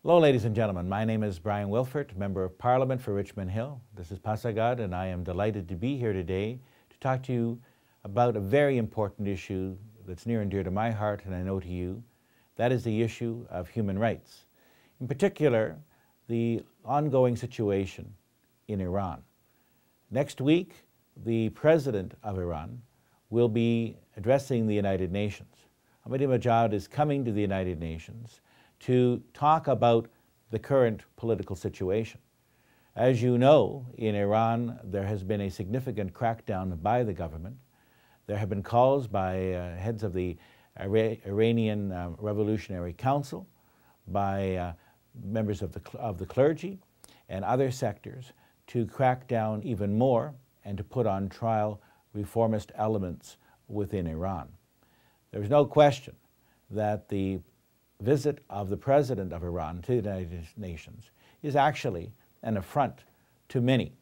Hello, ladies and gentlemen. My name is Bryon Wilfert, Member of Parliament for Richmond Hill. This is Pasargadtv, and I am delighted to be here today to talk to you about a very important issue that's near and dear to my heart, and I know to you. That is the issue of human rights. In particular, the ongoing situation in Iran. Next week, the President of Iran will be addressing the United Nations. Ahmadinejad is coming to the United Nations to talk about the current political situation. As you know, in Iran, there has been a significant crackdown by the government. There have been calls by heads of the Iranian Revolutionary Council, by members of the clergy and other sectors to crack down even more and to put on trial reformist elements within Iran. There is no question that the visit of the President of Iran to the United Nations is actually an affront to many.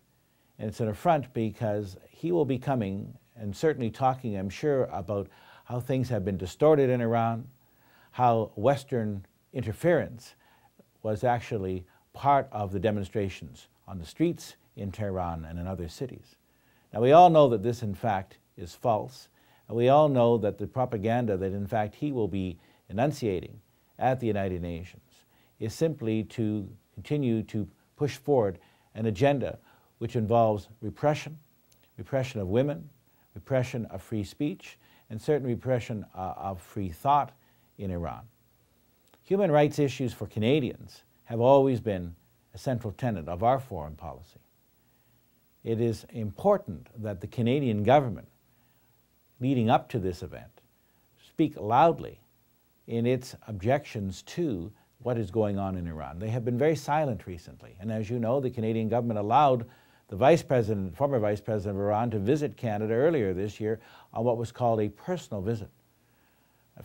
And it's an affront because he will be coming and certainly talking, I'm sure, about how things have been distorted in Iran, how Western interference was actually part of the demonstrations on the streets in Tehran and in other cities. Now, we all know that this, in fact, is false, and we all know that the propaganda that, in fact, he will be enunciating at the United Nations is simply to continue to push forward an agenda which involves repression of women, repression of free speech, and certain repression of free thought in Iran. Human rights issues for Canadians have always been a central tenet of our foreign policy. It is important that the Canadian government, leading up to this event, speak loudly in its objections to what is going on in Iran. They have been very silent recently, and as you know, the Canadian government allowed the former Vice President of Iran to visit Canada earlier this year on what was called a personal visit.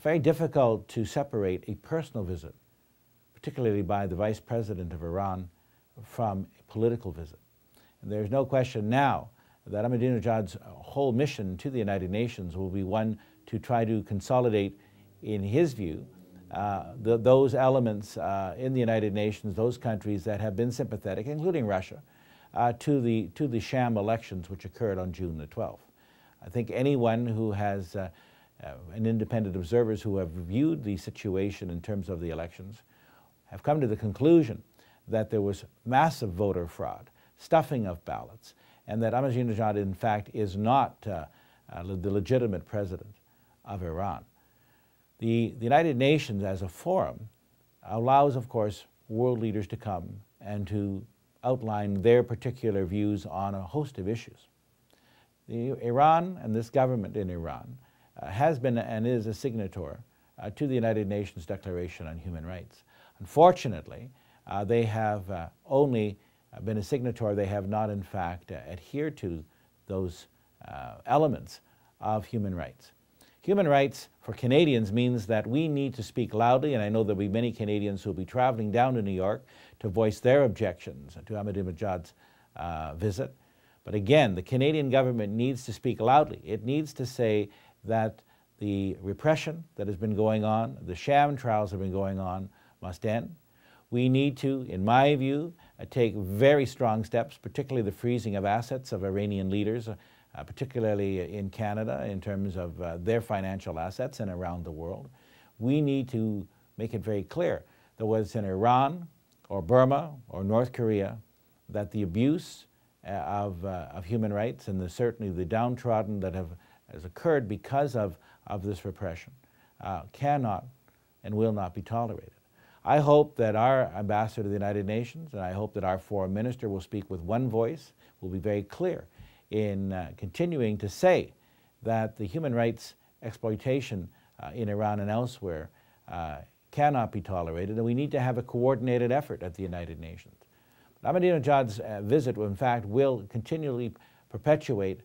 Very difficult to separate a personal visit, particularly by the Vice President of Iran, from a political visit. And there's no question now that Ahmadinejad's whole mission to the United Nations will be one to try to consolidate, in his view, those elements in the United Nations, those countries that have been sympathetic, including Russia, to the sham elections which occurred on June the 12th. I think anyone who has, and independent observers who have reviewed the situation in terms of the elections, have come to the conclusion that there was massive voter fraud, stuffing of ballots, and that Ahmadinejad, in fact, is not the legitimate president of Iran. The United Nations as a forum allows, of course, world leaders to come and to outline their particular views on a host of issues. Iran and this government in Iran has been and is a signatory to the United Nations Declaration on Human Rights. Unfortunately, they have only been a signatory. They have not, in fact, adhered to those elements of human rights. Human rights for Canadians means that we need to speak loudly, and I know there will be many Canadians who will be traveling down to New York to voice their objections to Ahmadinejad's visit. But again, the Canadian government needs to speak loudly. It needs to say that the repression that has been going on, the sham trials that have been going on, must end. We need to, in my view, take very strong steps, particularly the freezing of assets of Iranian leaders, particularly in Canada in terms of their financial assets and around the world. We need to make it very clear that whether it's in Iran or Burma or North Korea, that the abuse of human rights and certainly the downtrodden that has occurred because of this repression cannot and will not be tolerated. I hope that our ambassador to the United Nations, and I hope that our foreign minister will speak with one voice, will be very clear in continuing to say that the human rights exploitation in Iran and elsewhere cannot be tolerated, and we need to have a coordinated effort at the United Nations. Ahmadinejad's visit, in fact, will continually perpetuate,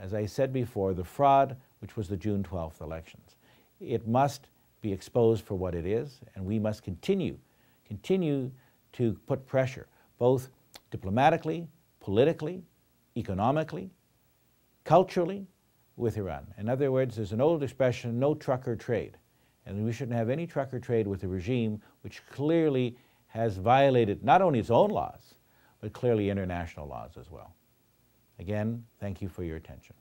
as I said before, the fraud which was the June 12th elections. It must be exposed for what it is, and we must continue to put pressure, both diplomatically, politically, economically, culturally, with Iran. In other words, there's an old expression, no trucker trade. And we shouldn't have any trucker trade with a regime which clearly has violated not only its own laws, but clearly international laws as well. Again, thank you for your attention.